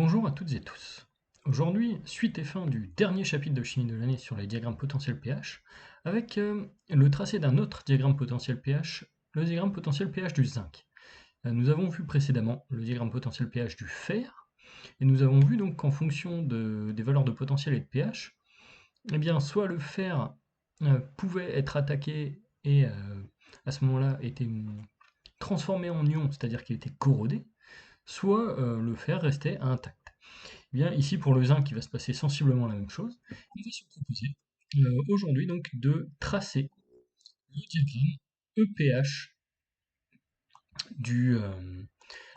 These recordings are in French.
Bonjour à toutes et tous. Aujourd'hui, suite et fin du dernier chapitre de chimie de l'année sur les diagrammes potentiels pH, avec le tracé d'un autre diagramme potentiel pH, le diagramme potentiel pH du zinc. Nous avons vu précédemment le diagramme potentiel pH du fer, et nous avons vu donc qu'en fonction des valeurs de potentiel et de pH, eh bien, soit le fer pouvait être attaqué et à ce moment-là était transformé en ion, c'est-à-dire qu'il était corrodé, soit le fer restait intact. Eh bien, ici, pour le zinc, il va se passer sensiblement la même chose. On va se proposer aujourd'hui donc de tracer le diagramme EPH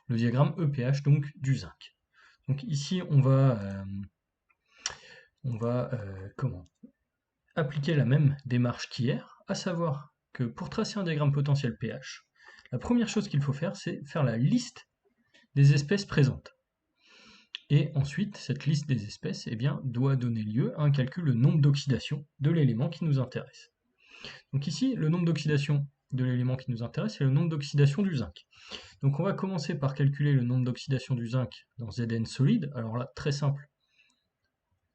le diagramme EPH donc du zinc. Donc ici, comment appliquer la même démarche qu'hier, à savoir que pour tracer un diagramme potentiel pH, la première chose qu'il faut faire, c'est faire la liste des espèces présentes. Et ensuite, cette liste des espèces doit donner lieu à un calcul du nombre d'oxydation de l'élément qui nous intéresse. Donc ici, le nombre d'oxydation de l'élément qui nous intéresse, c'est le nombre d'oxydation du zinc. Donc on va commencer par calculer le nombre d'oxydation du zinc dans Zn solide. Alors là, très simple,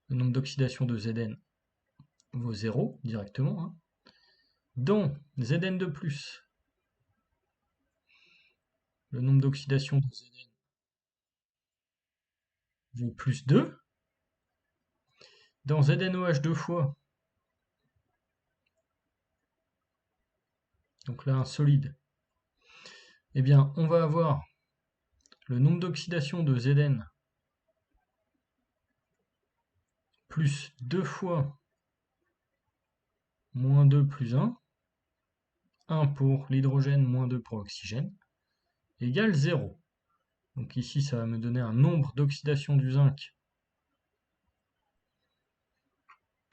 le nombre d'oxydation de Zn vaut 0 directement. Hein. Dans Zn2+, le nombre d'oxydation de Zn vaut plus 2. Dans ZnOH 2 fois, donc là un solide, eh bien on va avoir le nombre d'oxydation de Zn plus 2 fois moins 2 plus 1, 1 pour l'hydrogène, moins 2 pour l'oxygène, égale 0. Donc ici, ça va me donner un nombre d'oxydation du zinc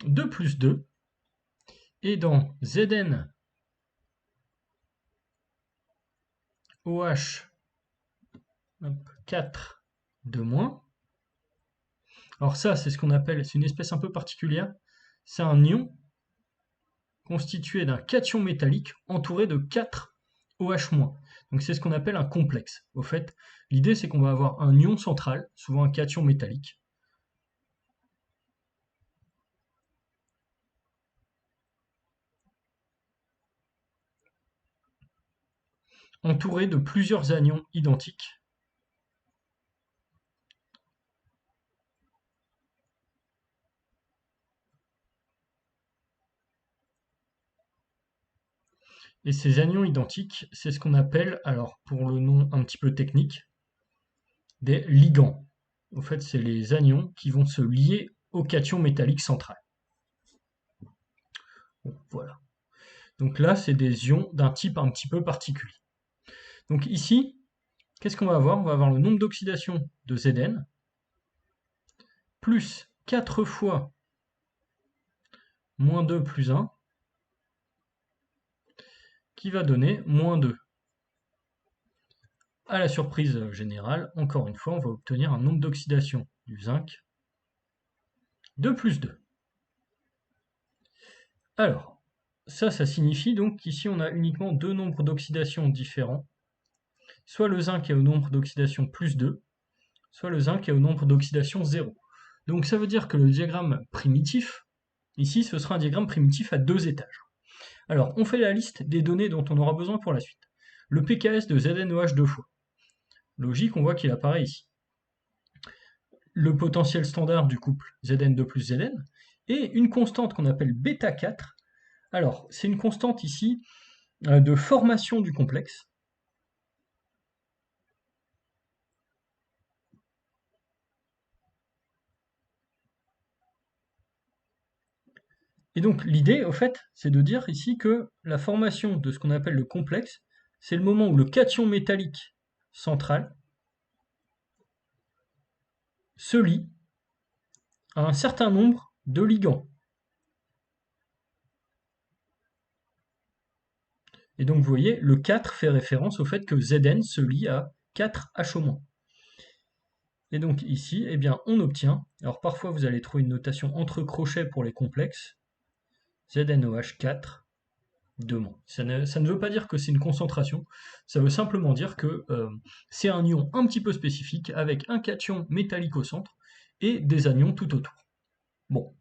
de plus 2. Et dans Zn OH 4 de moins, alors ça, c'est ce qu'on appelle, c'est une espèce un peu particulière, c'est un ion constitué d'un cation métallique entouré de 4 OH-. Donc c'est ce qu'on appelle un complexe. Au fait, l'idée c'est qu'on va avoir un ion central, souvent un cation métallique, entouré de plusieurs anions identiques. Et ces anions identiques, c'est ce qu'on appelle, alors pour le nom un petit peu technique, des ligands. En fait, c'est les anions qui vont se lier au cation métallique central. Bon, voilà. Donc là, c'est des ions d'un type un petit peu particulier. Donc ici, qu'est-ce qu'on va avoir? On va avoir le nombre d'oxydation de Zn plus 4 fois moins 2 plus 1 qui va donner moins 2. À la surprise générale, encore une fois, on va obtenir un nombre d'oxydation du zinc de plus 2. Alors, ça signifie donc qu'ici on a uniquement deux nombres d'oxydation différents. Soit le zinc est au nombre d'oxydation plus 2, soit le zinc est au nombre d'oxydation 0. Donc ça veut dire que le diagramme primitif, ici ce sera un diagramme primitif à 2 étages. Alors on fait la liste des données dont on aura besoin pour la suite. Le pKs de ZnOH 2 fois. Logique, on voit qu'il apparaît ici. Le potentiel standard du couple Zn2 plus Zn, et une constante qu'on appelle bêta 4. Alors, c'est une constante ici de formation du complexe. Et donc l'idée, au fait, c'est de dire ici que la formation de ce qu'on appelle le complexe, c'est le moment où le cation métallique central se lie à un certain nombre de ligands. Et donc vous voyez, le 4 fait référence au fait que Zn se lie à 4H-. Et donc ici, eh bien, on obtient, alors parfois vous allez trouver une notation entre crochets pour les complexes, ZnOH 4 Ça ne veut pas dire que c'est une concentration, ça veut simplement dire que c'est un ion un petit peu spécifique avec un cation métallique au centre et des anions tout autour. Bon,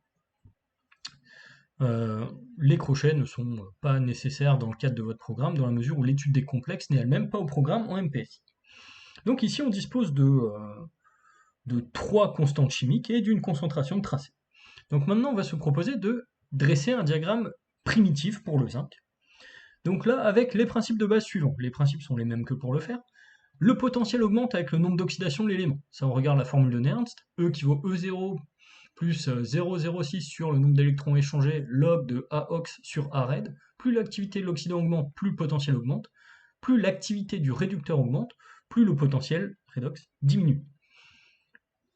les crochets ne sont pas nécessaires dans le cadre de votre programme dans la mesure où l'étude des complexes n'est elle-même pas au programme en MPSI. Donc ici on dispose de 3 constantes chimiques et d'une concentration de tracé. Donc maintenant on va se proposer de dresser un diagramme primitif pour le zinc. Donc là, avec les principes de base suivants. Les principes sont les mêmes que pour le fer. Le potentiel augmente avec le nombre d'oxydation de l'élément. Ça, on regarde la formule de Nernst. E qui vaut E0 plus 0,06 sur le nombre d'électrons échangés log de AOX sur ARED. Plus l'activité de l'oxydant augmente, plus le potentiel augmente. Plus l'activité du réducteur augmente, plus le potentiel redox diminue.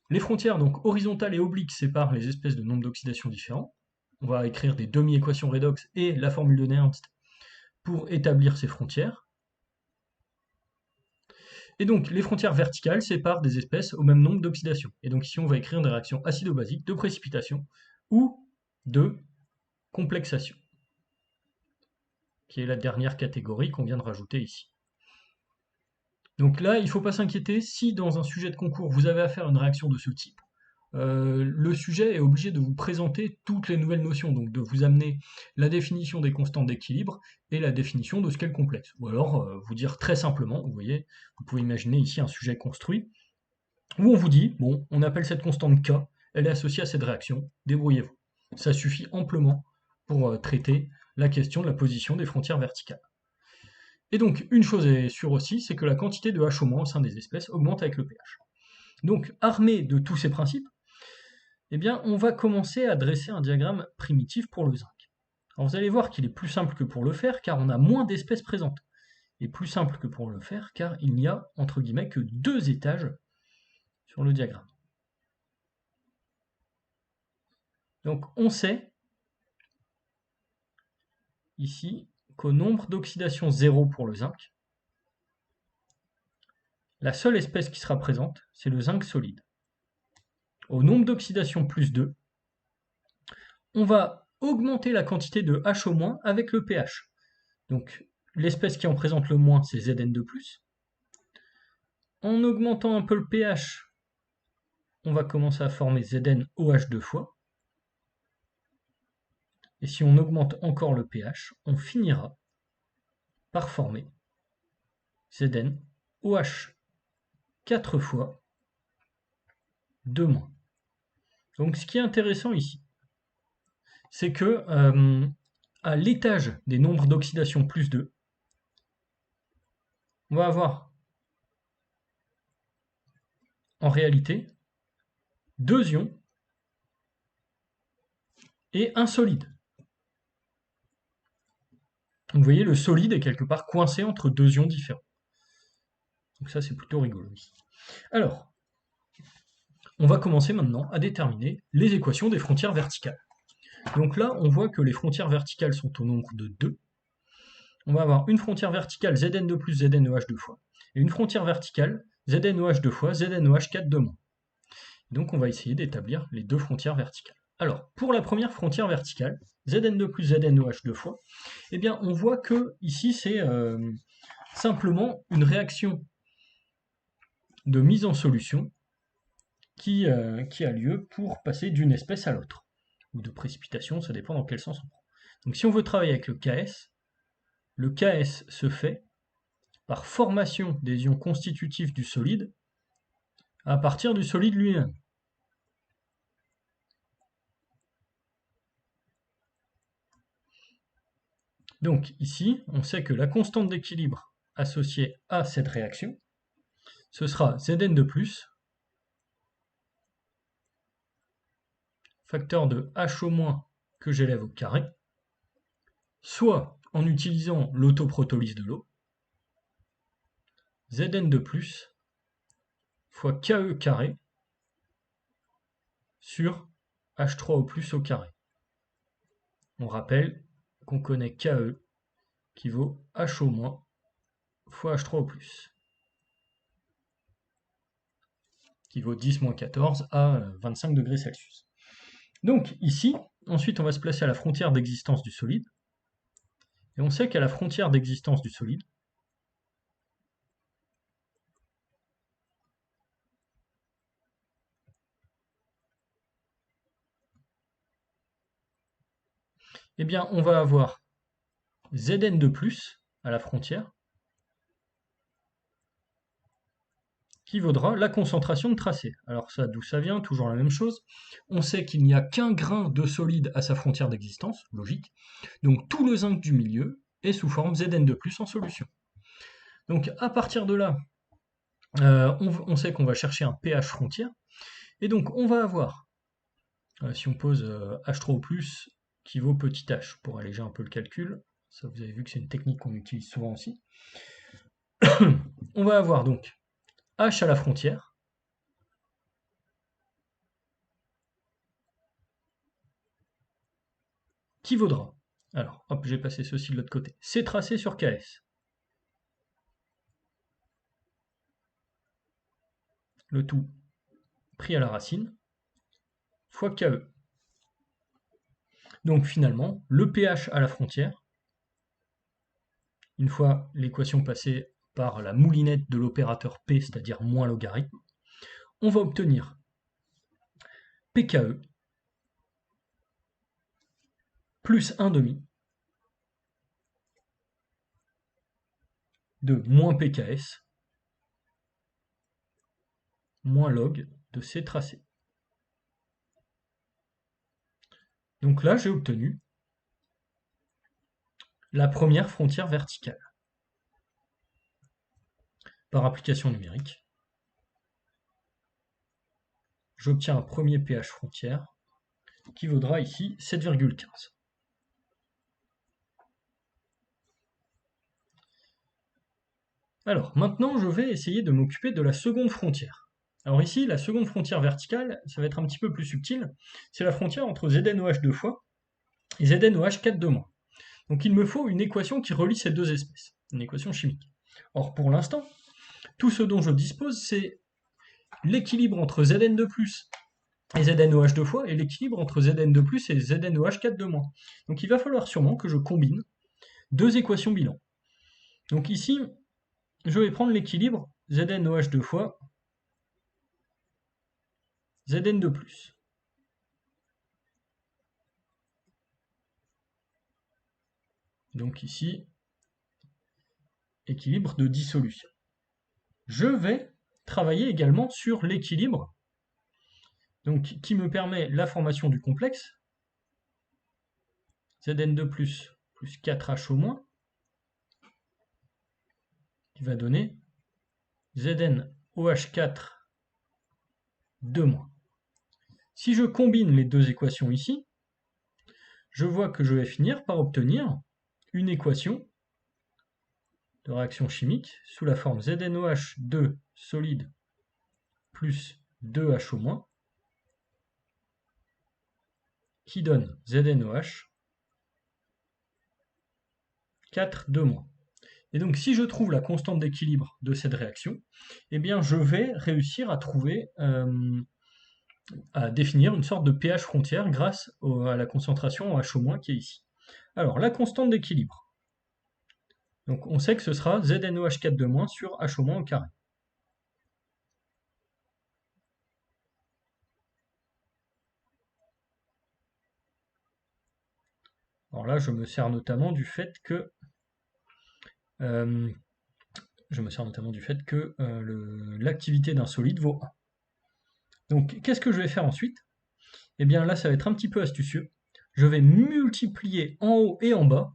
Les frontières donc horizontales et obliques séparent les espèces de nombres d'oxydation différents. On va écrire des demi-équations redox et la formule de Nernst pour établir ces frontières. Et donc, les frontières verticales séparent des espèces au même nombre d'oxydations. Et donc ici, on va écrire des réactions acido-basiques de précipitation ou de complexation, qui est la dernière catégorie qu'on vient de rajouter ici. Donc là, il ne faut pas s'inquiéter, si dans un sujet de concours, vous avez affaire à une réaction de ce type, le sujet est obligé de vous présenter toutes les nouvelles notions, donc de vous amener la définition des constantes d'équilibre et la définition de ce qu'est le complexe. Ou alors vous dire très simplement, vous voyez, vous pouvez imaginer ici un sujet construit, où on vous dit, bon, on appelle cette constante K, elle est associée à cette réaction, débrouillez-vous. Ça suffit amplement pour traiter la question de la position des frontières verticales. Et donc, une chose est sûre aussi, c'est que la quantité de H au sein des espèces augmente avec le pH. Donc, armé de tous ces principes, eh bien, on va commencer à dresser un diagramme primitif pour le zinc. Alors, vous allez voir qu'il est plus simple que pour le fer, car on a moins d'espèces présentes. Et plus simple que pour le fer, car il n'y a, entre guillemets, que 2 étages sur le diagramme. Donc, on sait, ici, qu'au nombre d'oxydation 0 pour le zinc, la seule espèce qui sera présente, c'est le zinc solide. Au nombre d'oxydation plus 2, on va augmenter la quantité de H- avec le pH. Donc, l'espèce qui en présente le moins, c'est Zn2+. En augmentant un peu le pH, on va commencer à former ZnOH 2 fois. Et si on augmente encore le pH, on finira par former ZnOH 4 fois 2-. Donc ce qui est intéressant ici, c'est que à l'étage des nombres d'oxydation plus 2, on va avoir en réalité 2 ions et un solide. Donc vous voyez, le solide est quelque part coincé entre 2 ions différents. Donc ça, c'est plutôt rigolo ici. Alors, on va commencer maintenant à déterminer les équations des frontières verticales. Donc là, on voit que les frontières verticales sont au nombre de 2. On va avoir une frontière verticale Zn2 plus ZnOH 2 fois, et une frontière verticale ZnOH 2 fois, ZnOH 4 de moins. Donc on va essayer d'établir les deux frontières verticales. Alors, pour la première frontière verticale, Zn2 plus ZnOH 2 fois, eh bien on voit que ici c'est simplement une réaction de mise en solution qui a lieu pour passer d'une espèce à l'autre, ou de précipitation, ça dépend dans quel sens on prend. Donc si on veut travailler avec le KS se fait par formation des ions constitutifs du solide à partir du solide lui-même. Donc ici, on sait que la constante d'équilibre associée à cette réaction, ce sera Zn2+, facteur de H- que j'élève au carré, soit en utilisant l'autoprotolyse de l'eau, Zn2+, fois Ke carré sur H3O+ au carré. On rappelle qu'on connaît Ke qui vaut H- fois H3O+, qui vaut 10-14 à 25 degrés Celsius. Donc ici, ensuite on va se placer à la frontière d'existence du solide, Et on sait qu'à la frontière d'existence du solide, eh bien, on va avoir Zn de plus à la frontière, qui vaudra la concentration de tracé. Alors ça, d'où ça vient? Toujours la même chose. On sait qu'il n'y a qu'un grain de solide à sa frontière d'existence, logique. Donc tout le zinc du milieu est sous forme Zn de plus en solution. Donc à partir de là, on sait qu'on va chercher un pH frontière. Et donc on va avoir, si on pose H3O+, qui vaut petit h, pour alléger un peu le calcul, ça vous avez vu que c'est une technique qu'on utilise souvent aussi, on va avoir donc H à la frontière, qui vaudra, alors hop, j'ai passé ceci de l'autre côté, C tracé sur KS. Le tout pris à la racine, fois KE. Donc finalement, le pH à la frontière, une fois l'équation passée par la moulinette de l'opérateur P, c'est-à-dire moins logarithme, on va obtenir pKe plus 1,5 de moins pKs moins log de C tracé. Donc là, j'ai obtenu la première frontière verticale par application numérique. J'obtiens un premier pH frontière qui vaudra ici 7,15. Alors, maintenant, je vais essayer de m'occuper de la seconde frontière. Alors ici, la seconde frontière verticale, ça va être un petit peu plus subtil. C'est la frontière entre ZnOH 2 fois et ZnOH 4 2-. Donc il me faut une équation qui relie ces deux espèces, une équation chimique. Or, pour l'instant, tout ce dont je dispose, c'est l'équilibre entre Zn2+, et ZnOH 2 fois, et l'équilibre entre Zn2+, et ZnOH 4 2-. Donc il va falloir sûrement que je combine deux équations bilan. Donc ici, je vais prendre l'équilibre ZnOH 2 fois Zn2+. Donc ici, équilibre de dissolution. Je vais travailler également sur l'équilibre, donc qui me permet la formation du complexe Zn2+, plus 4H au moins, qui va donner ZnOH4 2-. Si je combine les deux équations ici, je vois que je vais finir par obtenir une équation de réaction chimique sous la forme ZnOH2 solide plus 2H au moins, qui donne ZnOH 4 2-. Et donc si je trouve la constante d'équilibre de cette réaction, eh bien je vais réussir à trouver, à définir une sorte de pH frontière grâce à la concentration en H- qui est ici. Alors la constante d'équilibre. Donc on sait que ce sera ZnOH 4 2- sur H- au carré. Alors là, je me sers notamment du fait que l'activité d'un solide vaut 1. Donc qu'est-ce que je vais faire ensuite? Eh bien là, ça va être un petit peu astucieux. Je vais multiplier en haut et en bas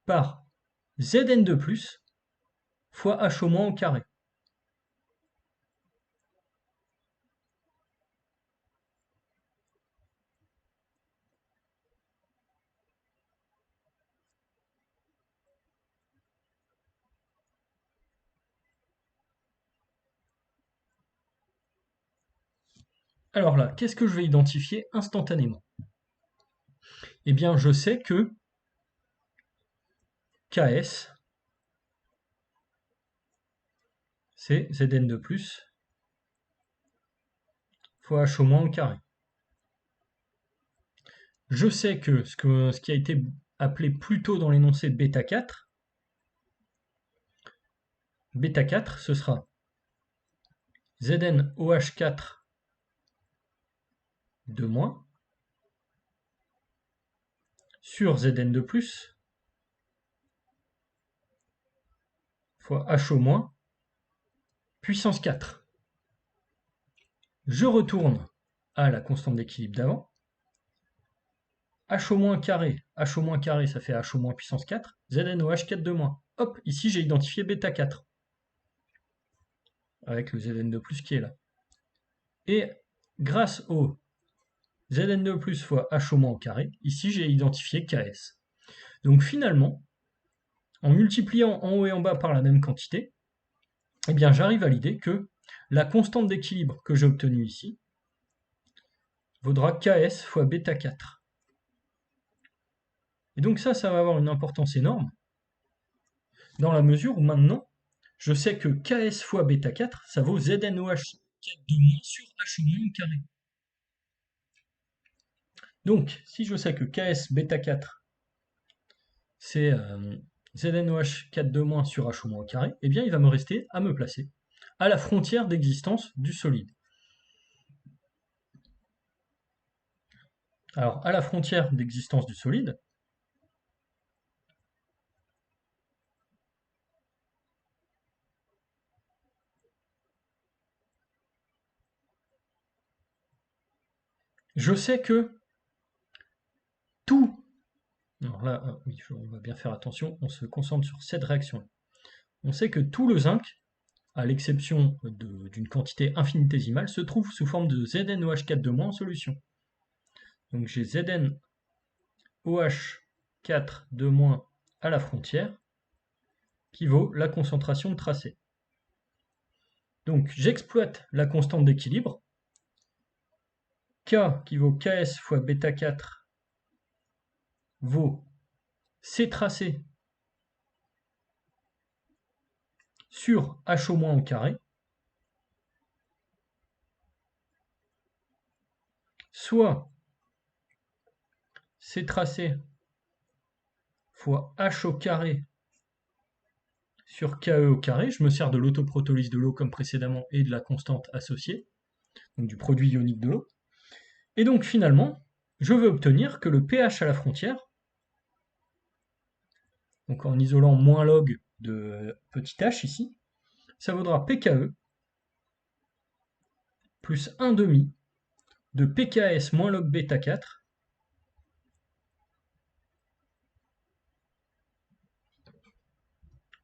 par Zn2+, fois H- au carré. Alors là, qu'est-ce que je vais identifier instantanément? Eh bien, je sais que Ks, c'est Zn2+, fois H- au carré. Je sais que ce qui a été appelé plus tôt dans l'énoncé bêta 4. Bêta 4, ce sera ZnOH4 de moins sur Zn2+, fois HO- puissance 4. Je retourne à la constante d'équilibre d'avant. HO- carré, HO- carré, ça fait HO- puissance 4, ZnOH4 de moins. Hop, ici j'ai identifié bêta 4, avec le Zn2+ qui est là. Et grâce au Zn2+ fois HO- au carré, ici j'ai identifié Ks. Donc finalement, en multipliant en haut et en bas par la même quantité, eh bien j'arrive à l'idée que la constante d'équilibre que j'ai obtenue ici vaudra Ks fois bêta 4. Et donc ça va avoir une importance énorme, dans la mesure où maintenant, je sais que Ks fois bêta 4, ça vaut ZnOH4 de moins sur HO- au carré. Donc, si je sais que Ks bêta 4, c'est ZnOH4 de moins sur HO- au carré, eh bien il va me rester à me placer à la frontière d'existence du solide. Alors, à la frontière d'existence du solide, je sais que tout... Alors là, oui, on va bien faire attention, on se concentre sur cette réaction. On sait que tout le zinc, à l'exception d'une quantité infinitésimale, se trouve sous forme de ZnOH4 de moins en solution. Donc j'ai ZnOH4 de moins à la frontière, qui vaut la concentration de tracé. Donc j'exploite la constante d'équilibre, K qui vaut Ks fois bêta 4 vaut C tracé sur HO- au carré, soit C tracé fois H au carré sur KE au carré. Je me sers de l'autoprotolyse de l'eau comme précédemment et de la constante associée, donc du produit ionique de l'eau. Et donc finalement, je veux obtenir que le pH à la frontière, donc en isolant moins log de petit h ici, ça vaudra pKe plus 1 demi de pKs moins log bêta 4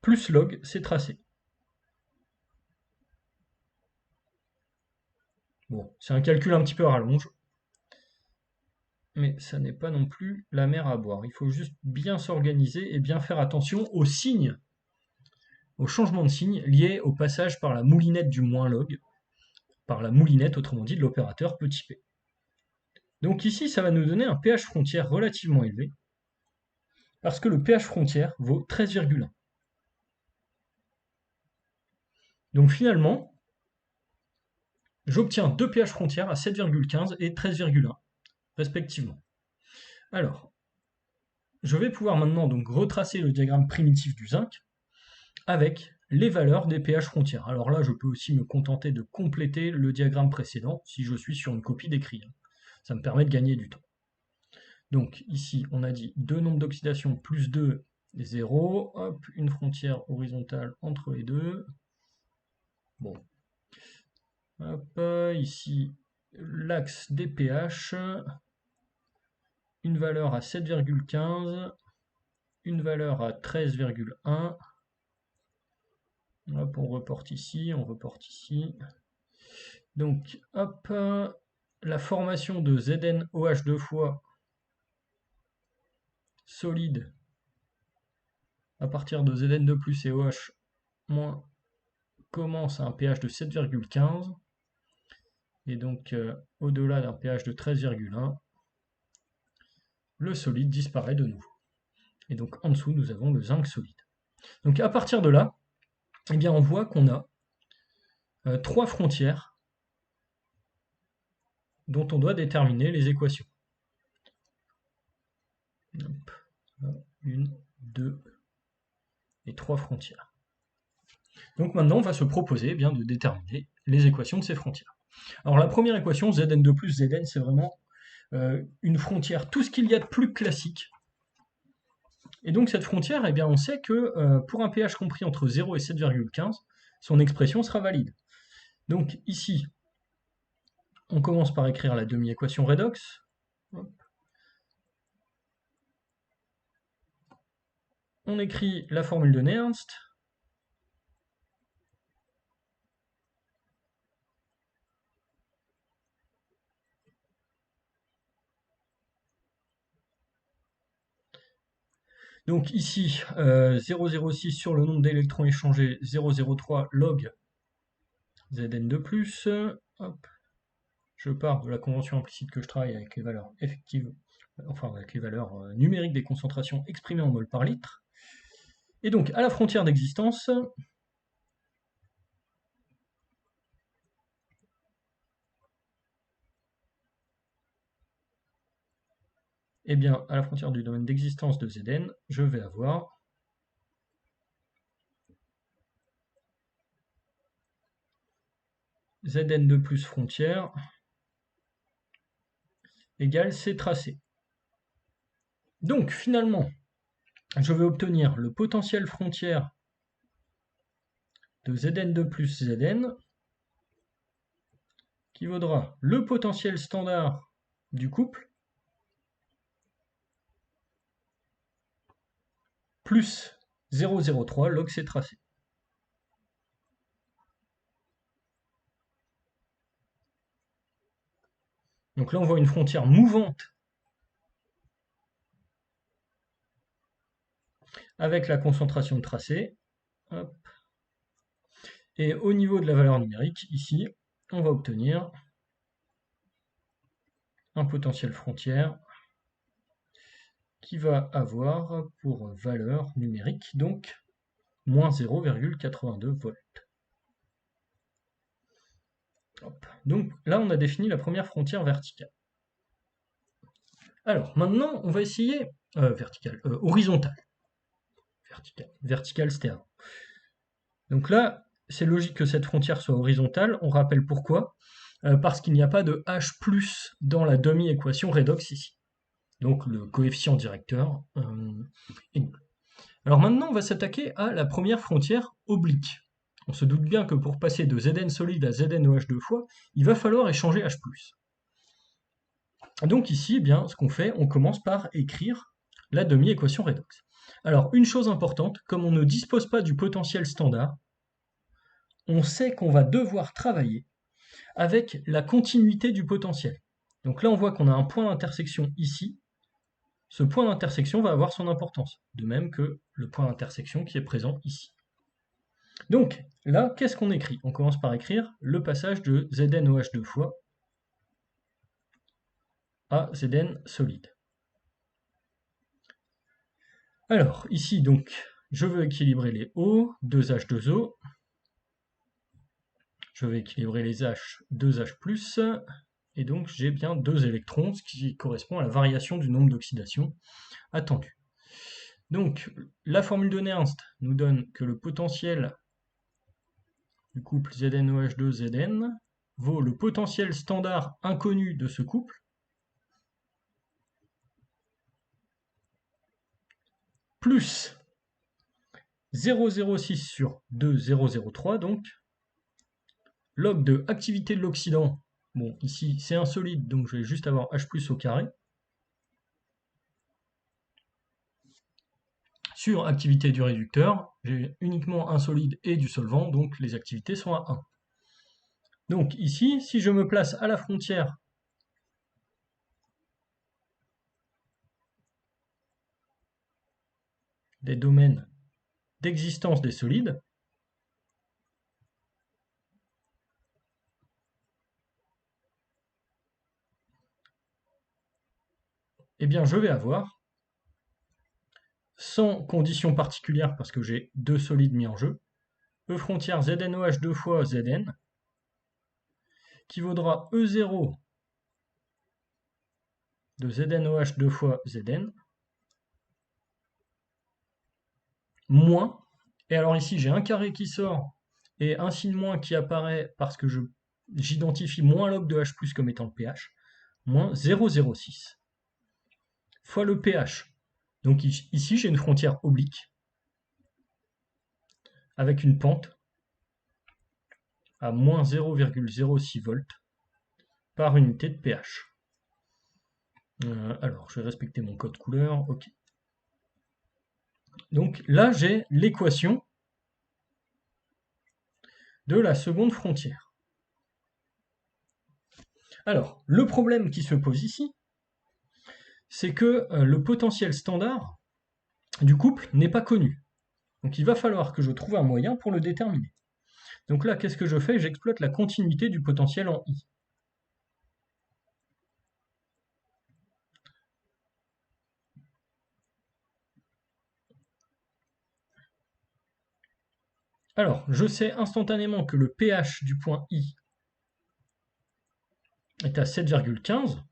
plus log C tracé. Bon, c'est un calcul un petit peu à rallonge, mais ça n'est pas non plus la mer à boire. Il faut juste bien s'organiser et bien faire attention aux signes, au changement de signe lié au passage par la moulinette du moins log, par la moulinette, autrement dit, de l'opérateur petit p. Donc ici, ça va nous donner un pH frontière relativement élevé, parce que le pH frontière vaut 13,1. Donc finalement, j'obtiens deux pH frontières à 7,15 et 13,1, respectivement. Alors, je vais pouvoir maintenant donc retracer le diagramme primitif du zinc avec les valeurs des pH frontières. Alors là, je peux aussi me contenter de compléter le diagramme précédent si je suis sur une copie d'écrit. Ça me permet de gagner du temps. Donc ici, on a dit 2 nombres d'oxydation plus 2, 0. Hop, une frontière horizontale entre les deux. Bon. Hop, ici, l'axe des pH. Une valeur à 7,15. Une valeur à 13,1. Hop, on reporte ici, on reporte ici. Donc, hop, la formation de ZnOH deux fois solide à partir de Zn2+ et OH- commence à un pH de 7,15 et donc au-delà d'un pH de 13,1, le solide disparaît de nouveau. Et donc en dessous, nous avons le zinc solide. Donc à partir de là, eh bien, on voit qu'on a trois frontières dont on doit déterminer les équations. Hop. Une, deux et trois frontières. Donc maintenant, on va se proposer eh bien, de déterminer les équations de ces frontières. Alors la première équation, Zn2 plus Zn, c'est vraiment une frontière, tout ce qu'il y a de plus classique. Et donc cette frontière, eh bien, on sait que pour un pH compris entre 0 et 7,15, son expression sera valide. Donc ici, on commence par écrire la demi-équation redox. On écrit la formule de Nernst. Donc ici, 0,06 sur le nombre d'électrons échangés, 0,03 log Zn2+. Hop. Je pars de la convention implicite que je travaille avec les valeurs effectives, enfin avec les valeurs numériques des concentrations exprimées en mol par litre. Et donc à la frontière d'existence, eh bien à la frontière du domaine d'existence de Zn, je vais avoir Zn2 plus frontière égale C tracé. Donc finalement, je vais obtenir le potentiel frontière de Zn2 plus Zn qui vaudra le potentiel standard du couple plus 0,03 log C tracé. Donc là, on voit une frontière mouvante avec la concentration de tracé. Hop. Et au niveau de la valeur numérique, ici, on va obtenir un potentiel frontière qui va avoir pour valeur numérique, donc, moins 0,82 volts. Hop. Donc là, on a défini la première frontière verticale. Alors, maintenant, on va essayer horizontale. Verticale, c'était avant. Donc là, c'est logique que cette frontière soit horizontale. On rappelle pourquoi. Parce qu'il n'y a pas de H+ dans la demi-équation redox ici. Donc le coefficient directeur est nul. Alors maintenant, on va s'attaquer à la première frontière oblique. On se doute bien que pour passer de Zn solide à ZnOH deux fois, il va falloir échanger H+. Donc ici, eh bien, ce qu'on fait, on commence par écrire la demi-équation redox. Alors, une chose importante, comme on ne dispose pas du potentiel standard, on sait qu'on va devoir travailler avec la continuité du potentiel. Donc là, on voit qu'on a un point d'intersection ici. Ce point d'intersection va avoir son importance, de même que le point d'intersection qui est présent ici. Donc là, qu'est-ce qu'on écrit? On commence par écrire le passage de ZnOH deux fois à Zn solide. Alors, ici, donc, je veux équilibrer les O, 2H2O. Je vais équilibrer les H, 2H+, et donc j'ai bien 2 électrons, ce qui correspond à la variation du nombre d'oxydations attendue. Donc, la formule de Nernst nous donne que le potentiel du couple ZnOH2-Zn vaut le potentiel standard inconnu de ce couple, plus 0,06 sur 2,003, donc, log de activité de l'oxydant. Bon, ici, c'est un solide, donc je vais juste avoir H+ au carré. Sur activité du réducteur, j'ai uniquement un solide et du solvant, donc les activités sont à 1. Donc ici, si je me place à la frontière des domaines d'existence des solides, eh bien je vais avoir, sans condition particulière parce que j'ai deux solides mis en jeu, E frontière ZnOH deux fois Zn, qui vaudra E0 de ZnOH deux fois Zn, moins, et alors ici j'ai un carré qui sort, et un signe moins qui apparaît parce que j'identifie moins log de H plus comme étant le pH, moins 0,06 fois le pH. Donc ici j'ai une frontière oblique avec une pente à moins 0,06 volts par unité de pH. Alors je vais respecter mon code couleur, ok. Donc là j'ai l'équation de la seconde frontière. Alors, le problème qui se pose ici, c'est que le potentiel standard du couple n'est pas connu. Donc il va falloir que je trouve un moyen pour le déterminer. Donc là, qu'est-ce que je fais? J'exploite la continuité du potentiel en I. Alors, je sais instantanément que le pH du point I est à 7,15,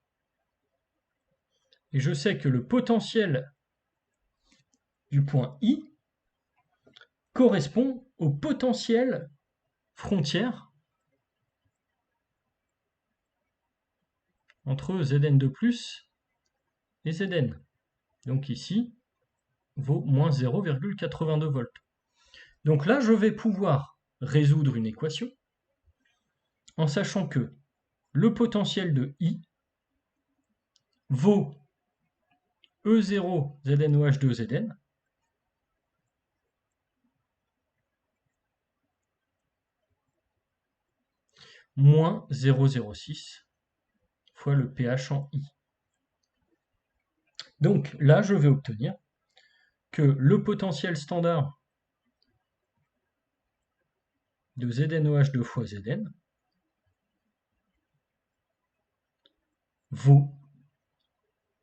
et je sais que le potentiel du point I correspond au potentiel frontière entre Zn2+, et Zn. Donc ici, vaut moins 0,82 volts. Donc là, je vais pouvoir résoudre une équation en sachant que le potentiel de I vaut E0 ZnOH2 Zn moins 0,06 fois le pH en I. Donc là, je vais obtenir que le potentiel standard de ZnOH2 fois Zn vaut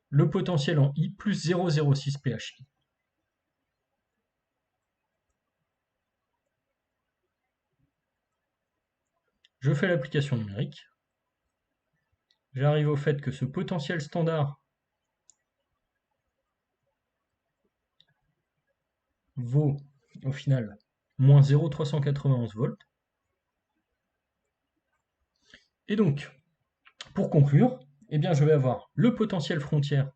le potentiel en I plus 0,06 pHI. Je fais l'application numérique. J'arrive au fait que ce potentiel standard vaut au final moins 0,391 volts. Et donc, pour conclure, eh bien, je vais avoir le potentiel frontière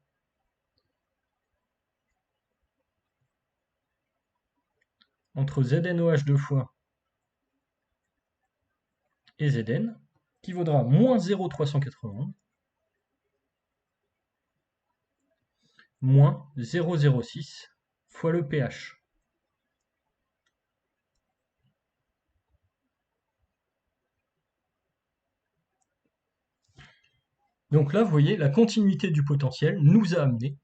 entre ZnOH2 fois et Zn, qui vaudra moins 0,391 moins 0,06 fois le pH. Donc là, vous voyez, la continuité du potentiel nous a amené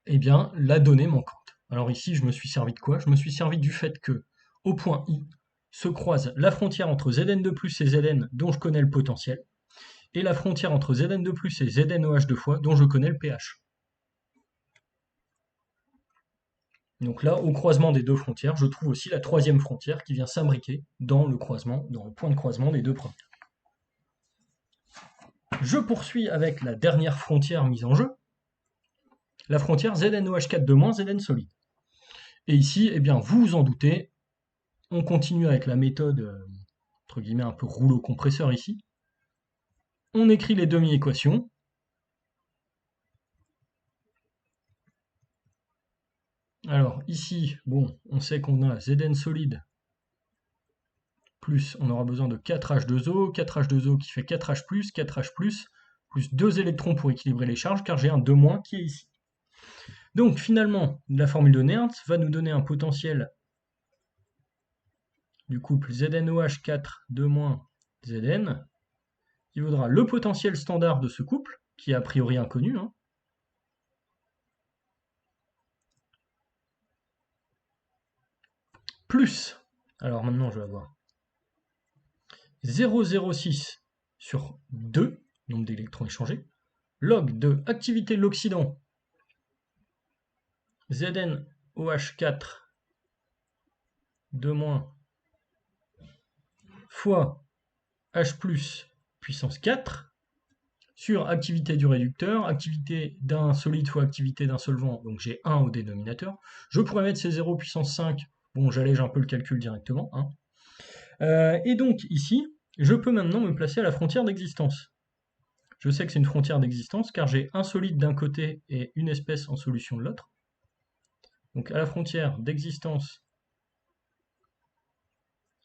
eh bien, la donnée manquante. Alors ici, je me suis servi de quoi? Je me suis servi du fait que, au point I, se croise la frontière entre Zn2+, et Zn, dont je connais le potentiel, et la frontière entre Zn2+, et ZnOH2 fois, dont je connais le pH. Donc là, au croisement des deux frontières, je trouve aussi la troisième frontière qui vient s'imbriquer dans le croisement, dans le point de croisement des deux premières. Je poursuis avec la dernière frontière mise en jeu, la frontière ZnOH4 de moins Zn solide. Et ici, eh bien, vous vous en doutez, on continue avec la méthode, entre guillemets, un peu rouleau compresseur ici. On écrit les demi-équations. Alors ici, bon, on sait qu'on a Zn solide plus, on aura besoin de 4H2O, 4H2O qui fait 4H+, 4H+, plus 2 électrons pour équilibrer les charges, car j'ai un 2- qui est ici. Donc finalement, la formule de Nernst va nous donner un potentiel du couple ZnOH4 2- Zn, qui vaudra le potentiel standard de ce couple, qui est a priori inconnu, hein, plus, alors maintenant je vais avoir 0,06 sur 2, nombre d'électrons échangés, log de activité de l'oxydant ZnOH4 2- fois H+ puissance 4, sur activité du réducteur, activité d'un solide fois activité d'un solvant, donc j'ai 1 au dénominateur. Je pourrais mettre ces 0 puissance 5, bon j'allège un peu le calcul directement, hein. Et donc ici, je peux maintenant me placer à la frontière d'existence. Je sais que c'est une frontière d'existence car j'ai un solide d'un côté et une espèce en solution de l'autre. Donc à la frontière d'existence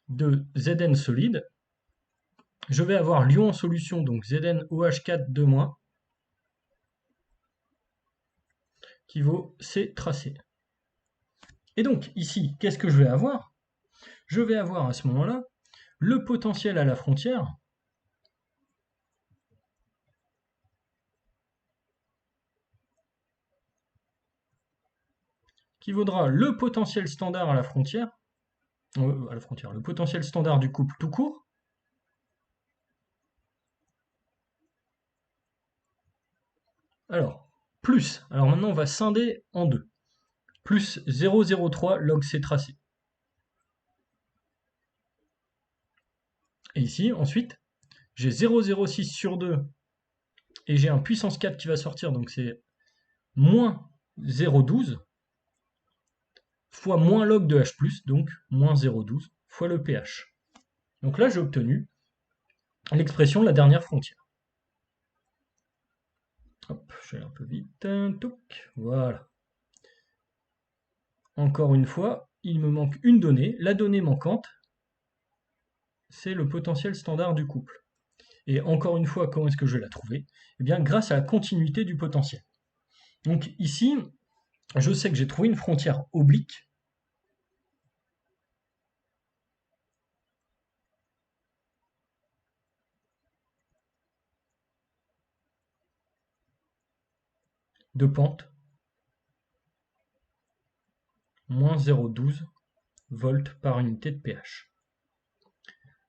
de Zn solide, je vais avoir l'ion en solution, donc ZnOH4 2-, qui vaut C tracé. Et donc ici, qu'est-ce que je vais avoir? Je vais avoir à ce moment-là le potentiel à la frontière qui vaudra le potentiel standard à la frontière, le potentiel standard du couple tout court, alors, plus, alors maintenant on va scinder en deux, plus 0,03 log C tracé. Et ici, ensuite, j'ai 0,06 sur 2, et j'ai un puissance 4 qui va sortir, donc c'est moins 0,12, fois moins log de H+, donc moins 0,12, fois le pH. Donc là, j'ai obtenu l'expression de la dernière frontière. Hop, je vais aller un peu vite. Touc, voilà. Encore une fois, il me manque une donnée. La donnée manquante, c'est le potentiel standard du couple. Et encore une fois, comment est-ce que je vais la trouver? Eh bien, grâce à la continuité du potentiel. Donc ici, je sais que j'ai trouvé une frontière oblique de pente moins 0,12 volts par unité de pH.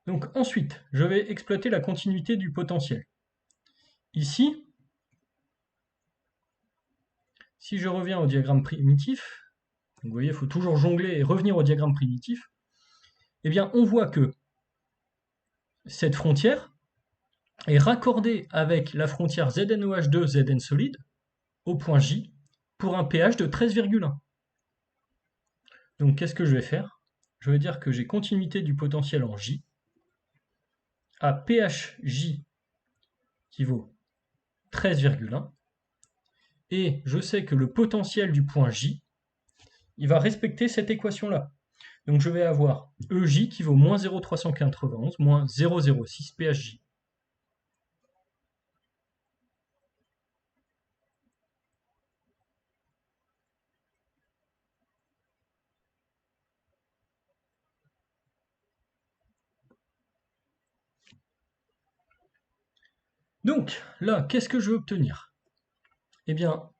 Donc ensuite, je vais exploiter la continuité du potentiel. Ici, si je reviens au diagramme primitif, vous voyez, il faut toujours jongler et revenir au diagramme primitif, eh bien on voit que cette frontière est raccordée avec la frontière ZnOH2 Zn solide au point J pour un pH de 13,1. Donc qu'est-ce que je vais faire? Je vais dire que j'ai continuité du potentiel en J à pH J qui vaut 13,1 et je sais que le potentiel du point J, il va respecter cette équation-là. Donc je vais avoir EJ qui vaut moins 0,391 moins 0,06 pHJ. Donc là, qu'est-ce que je veux obtenir? Eh bien,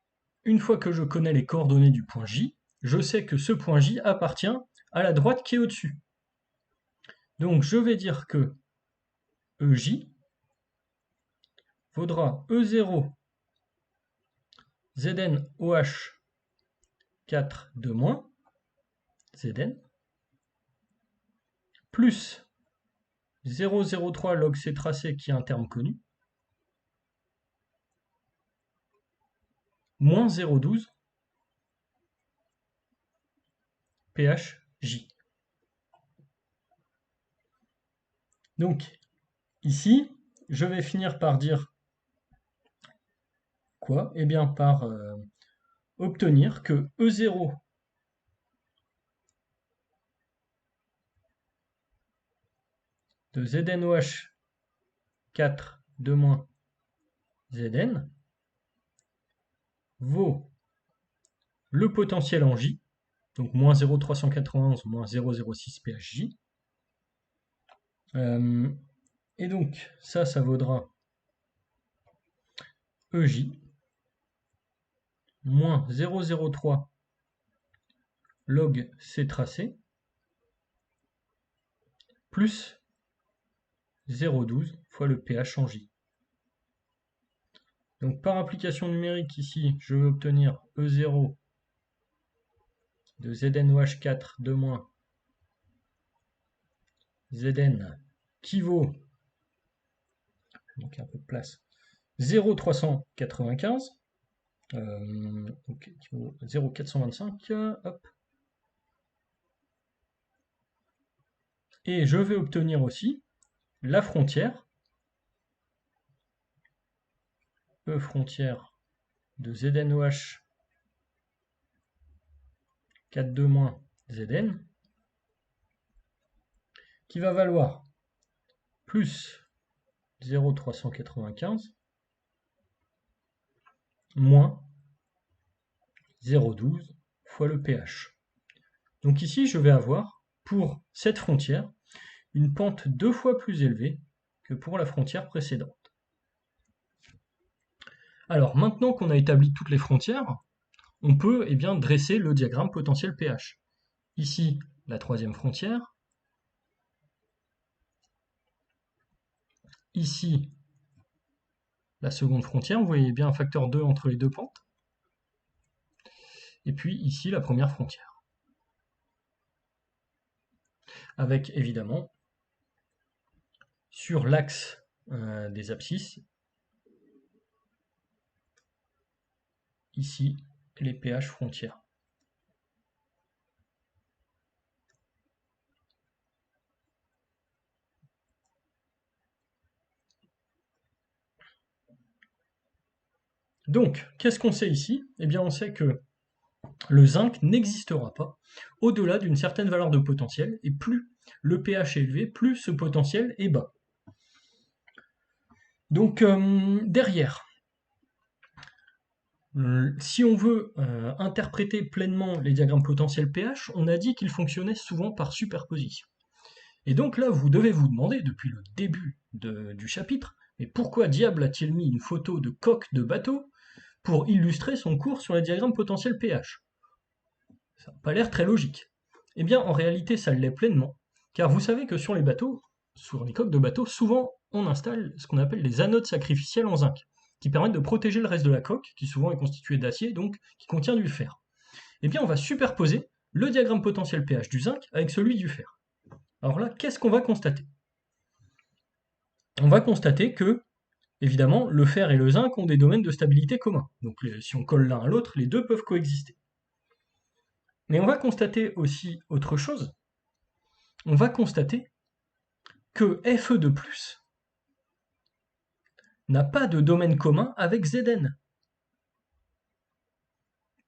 une fois que je connais les coordonnées du point J, je sais que ce point J appartient à la droite qui est au-dessus. Donc je vais dire que EJ vaudra E0 ZnOH 4 de- Zn plus 0,03 log C tracé qui est un terme connu moins 0,12 pHJ. Donc ici, je vais finir par dire quoi? Eh bien par obtenir que E0 de ZnOH 4 de- Zn vaut le potentiel en J, donc moins 0,391 moins 0,06 pHJ. Et donc ça vaudra EJ moins 0,03 log C tracé plus 0,12 fois le pH en J. Donc par application numérique ici, je vais obtenir E0 de ZnOH4 de- Zn qui vaut, donc un peu de place, 0,395, donc 0,425, hop. Et je vais obtenir aussi la frontière, E frontière de ZNOH 42- ZN, qui va valoir plus 0,395 moins 0,12 fois le pH. Donc ici, je vais avoir, pour cette frontière, une pente 2 fois plus élevée que pour la frontière précédente. Alors, maintenant qu'on a établi toutes les frontières, on peut bien dresser le diagramme potentiel pH. Ici, la troisième frontière. Ici, la seconde frontière. Vous voyez bien un facteur 2 entre les deux pentes. Et puis ici, la première frontière. Avec évidemment, sur l'axe des abscisses, ici, les pH frontières. Donc, qu'est-ce qu'on sait ici? Eh bien, on sait que le zinc n'existera pas au-delà d'une certaine valeur de potentiel, et plus le pH est élevé, plus ce potentiel est bas. Donc, derrière, si on veut interpréter pleinement les diagrammes potentiels pH, on a dit qu'ils fonctionnaient souvent par superposition. Et donc là, vous devez vous demander, depuis le début du chapitre, mais pourquoi diable a-t-il mis une photo de coque de bateau pour illustrer son cours sur les diagrammes potentiels pH? Ça n'a pas l'air très logique. Eh bien, en réalité, ça l'est pleinement, car vous savez que sur les bateaux, sur les coques de bateaux, souvent on installe ce qu'on appelle les anodes sacrificielles en zinc, qui permettent de protéger le reste de la coque, qui souvent est constituée d'acier, donc qui contient du fer. Eh bien, on va superposer le diagramme potentiel pH du zinc avec celui du fer. Alors là, qu'est-ce qu'on va constater? On va constater que, évidemment, le fer et le zinc ont des domaines de stabilité communs. Donc si on colle l'un à l'autre, les deux peuvent coexister. Mais on va constater aussi autre chose. On va constater que Fe2+, n'a pas de domaine commun avec Zn.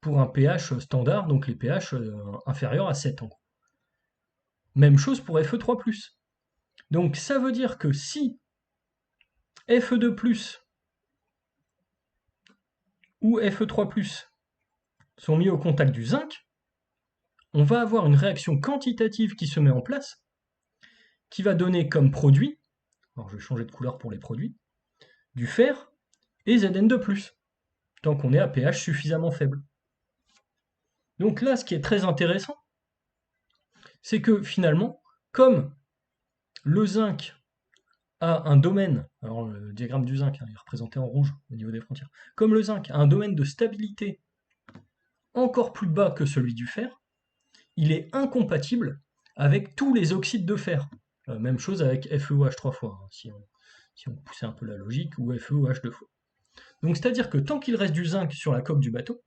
Pour un pH standard, donc les pH inférieurs à 7 en gros. Même chose pour Fe3+. Donc ça veut dire que si Fe2+, ou Fe3+, sont mis au contact du zinc, on va avoir une réaction quantitative qui se met en place, qui va donner comme produit, alors je vais changer de couleur pour les produits, du fer et Zn2+, tant qu'on est à pH suffisamment faible. Donc là, ce qui est très intéressant, c'est que finalement, comme le zinc a un domaine, alors le diagramme du zinc est représenté en rouge au niveau des frontières, comme le zinc a un domaine de stabilité encore plus bas que celui du fer, il est incompatible avec tous les oxydes de fer. Même chose avec FeOH 3 fois, hein, si on poussait un peu la logique, ou FeOH 2 fois. Donc c'est-à-dire que tant qu'il reste du zinc sur la coque du bateau,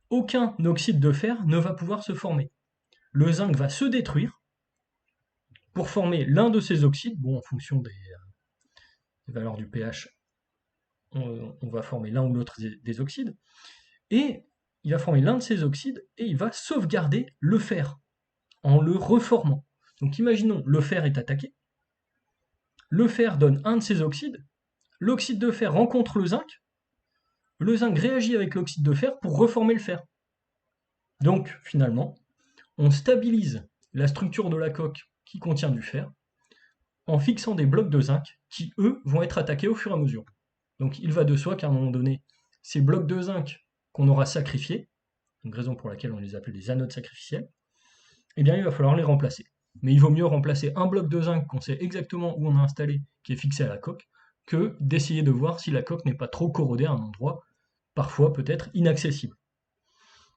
aucun oxyde de fer ne va pouvoir se former. Le zinc va se détruire pour former l'un de ces oxydes, bon en fonction des valeurs du pH, on va former l'un ou l'autre des oxydes, et il va former l'un de ces oxydes et il va sauvegarder le fer en le reformant. Donc imaginons, le fer est attaqué, le fer donne un de ses oxydes, l'oxyde de fer rencontre le zinc réagit avec l'oxyde de fer pour reformer le fer. Donc finalement, on stabilise la structure de la coque qui contient du fer en fixant des blocs de zinc qui, eux, vont être attaqués au fur et à mesure. Donc il va de soi qu'à un moment donné, ces blocs de zinc qu'on aura sacrifiés, une raison pour laquelle on les appelle des anodes sacrificielles, eh bien il va falloir les remplacer. Mais il vaut mieux remplacer un bloc de zinc qu'on sait exactement où on a installé, qui est fixé à la coque, que d'essayer de voir si la coque n'est pas trop corrodée à un endroit, parfois peut-être inaccessible.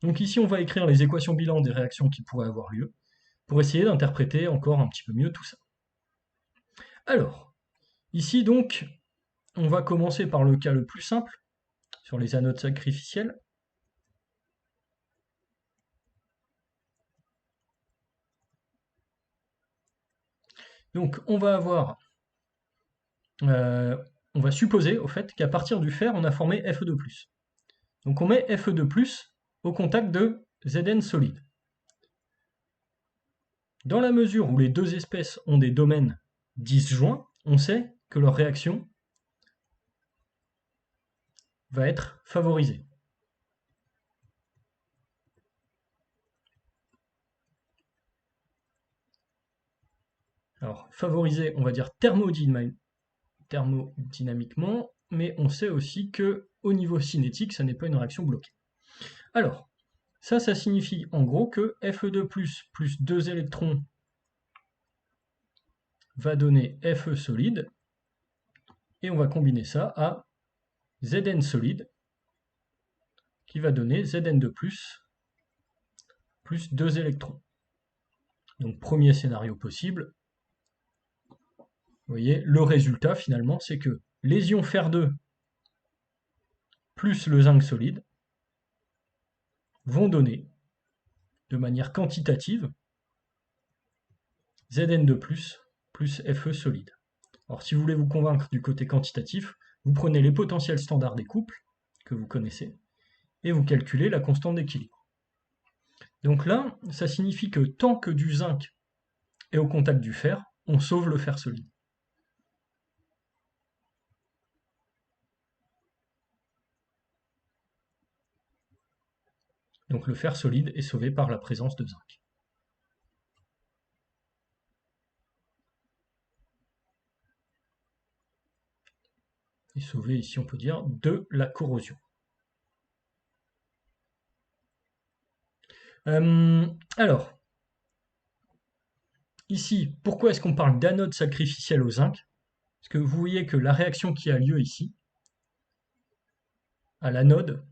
Donc ici on va écrire les équations bilan des réactions qui pourraient avoir lieu, pour essayer d'interpréter encore un petit peu mieux tout ça. Alors, ici donc, on va commencer par le cas le plus simple, sur les anodes sacrificielles. Donc on va avoir, on va supposer au fait qu'à partir du fer, on a formé Fe2+. Donc on met Fe2+, au contact de Zn solide. Dans la mesure où les deux espèces ont des domaines disjoints, on sait que leur réaction va être favorisée. Alors, favorisée, on va dire thermodynamiquement, mais on sait aussi que au niveau cinétique, ça n'est pas une réaction bloquée. Alors, ça signifie en gros que Fe2+, plus 2 électrons va donner Fe solide, et on va combiner ça à Zn solide, qui va donner Zn2+, plus 2 électrons. Donc premier scénario possible, vous voyez, le résultat finalement, c'est que les ions fer2 plus le zinc solide vont donner, de manière quantitative, Zn2+, plus Fe solide. Alors si vous voulez vous convaincre du côté quantitatif, vous prenez les potentiels standards des couples, que vous connaissez, et vous calculez la constante d'équilibre. Donc là, ça signifie que tant que du zinc est au contact du fer, on sauve le fer solide. Donc le fer solide est sauvé par la présence de zinc. Et sauvé ici, on peut dire, de la corrosion. Alors, ici, pourquoi est-ce qu'on parle d'anode sacrificielle au zinc? Parce que vous voyez que la réaction qui a lieu ici, à l'anode,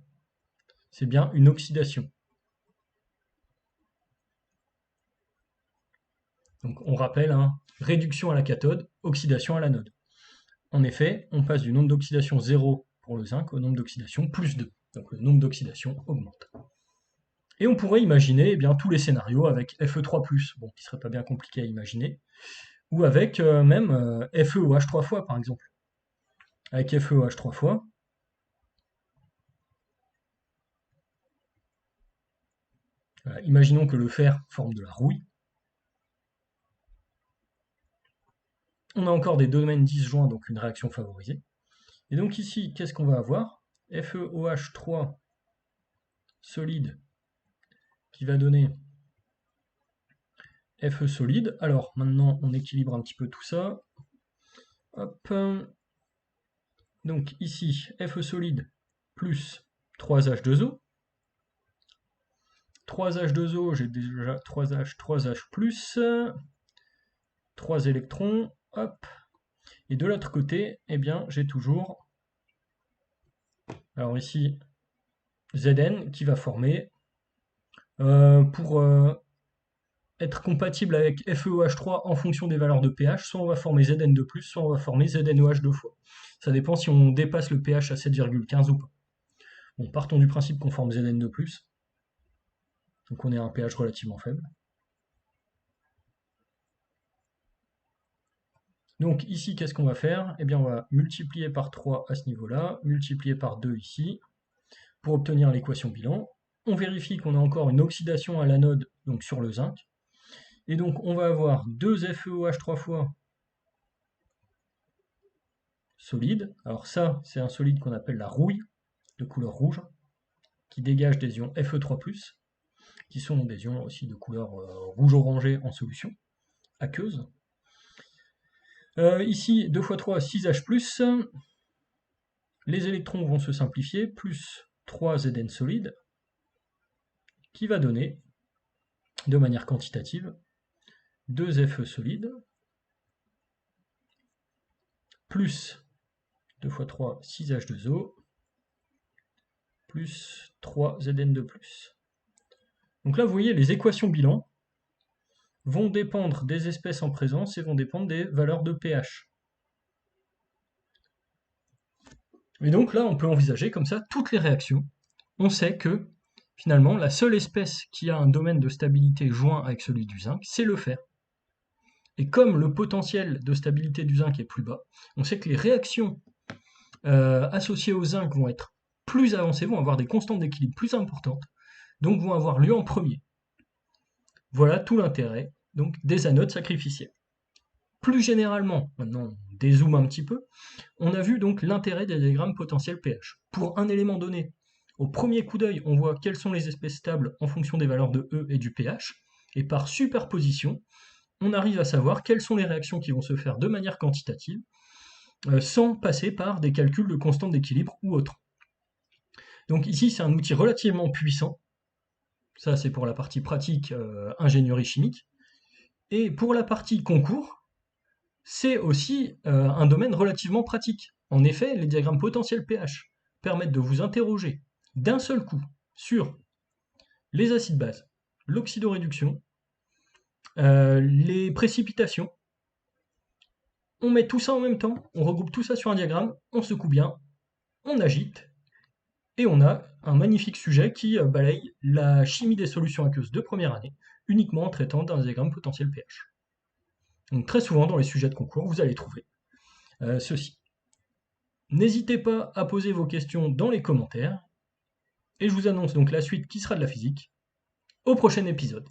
c'est bien une oxydation. Donc on rappelle, hein, réduction à la cathode, oxydation à l'anode. En effet, on passe du nombre d'oxydation 0 pour le zinc au nombre d'oxydation plus 2. Donc le nombre d'oxydation augmente. Et on pourrait imaginer tous les scénarios avec Fe3+, bon, qui serait pas bien compliqué à imaginer, ou avec même FeOH 3 fois par exemple. Avec FeOH 3 fois, imaginons que le fer forme de la rouille. On a encore des domaines disjoints, donc une réaction favorisée. Et donc ici, qu'est-ce qu'on va avoir? FeOH3 solide qui va donner Fe solide. Alors maintenant, on équilibre un petit peu tout ça. Hop. Donc ici, Fe solide plus 3H2O. 3H2O, j'ai déjà 3H, 3H+, 3 électrons, hop. Et de l'autre côté, eh bien, j'ai toujours, alors ici, Zn qui va former, pour être compatible avec FeOH3 en fonction des valeurs de pH, soit on va former Zn2+, soit on va former ZnOH 2 fois. Ça dépend si on dépasse le pH à 7,15 ou pas. Bon, partons du principe qu'on forme Zn2+, donc on est à un pH relativement faible. Donc ici, qu'est-ce qu'on va faire? Eh bien, on va multiplier par 3 à ce niveau-là, multiplier par 2 ici, pour obtenir l'équation bilan. On vérifie qu'on a encore une oxydation à l'anode, donc sur le zinc. Et donc, on va avoir 2 FeOH 3 fois solide. Alors ça, c'est un solide qu'on appelle la rouille, de couleur rouge, qui dégage des ions Fe3+, qui sont des ions aussi de couleur rouge-orangé en solution, aqueuse. Ici, 2 x 3, 6H+, les électrons vont se simplifier, plus 3 Zn solide, qui va donner, de manière quantitative, 2 Fe solide, plus 2 x 3, 6H2O, plus 3 Zn2+. Donc là, vous voyez, les équations bilan vont dépendre des espèces en présence et vont dépendre des valeurs de pH. Et donc là, on peut envisager comme ça toutes les réactions. On sait que finalement, la seule espèce qui a un domaine de stabilité joint avec celui du zinc, c'est le fer. Et comme le potentiel de stabilité du zinc est plus bas, on sait que les réactions associées au zinc vont être plus avancées, vont avoir des constantes d'équilibre plus importantes, donc vont avoir lieu en premier. Voilà tout l'intérêt donc des anodes sacrificielles. Plus généralement, maintenant on dézoome un petit peu, on a vu donc l'intérêt des diagrammes potentiels pH. Pour un élément donné, au premier coup d'œil, on voit quelles sont les espèces stables en fonction des valeurs de E et du pH, et par superposition, on arrive à savoir quelles sont les réactions qui vont se faire de manière quantitative, sans passer par des calculs de constantes d'équilibre ou autres. Donc ici, c'est un outil relativement puissant. Ça, c'est pour la partie pratique, ingénierie chimique. Et pour la partie concours, c'est aussi un domaine relativement pratique. En effet, les diagrammes potentiels pH permettent de vous interroger d'un seul coup sur les acides bases, l'oxydoréduction, les précipitations. On met tout ça en même temps, on regroupe tout ça sur un diagramme, on secoue bien, on agite, et on a un magnifique sujet qui balaye la chimie des solutions aqueuses de première année, uniquement en traitant d'un diagramme potentiel pH. Donc très souvent dans les sujets de concours, vous allez trouver ceci. N'hésitez pas à poser vos questions dans les commentaires, et je vous annonce donc la suite qui sera de la physique au prochain épisode.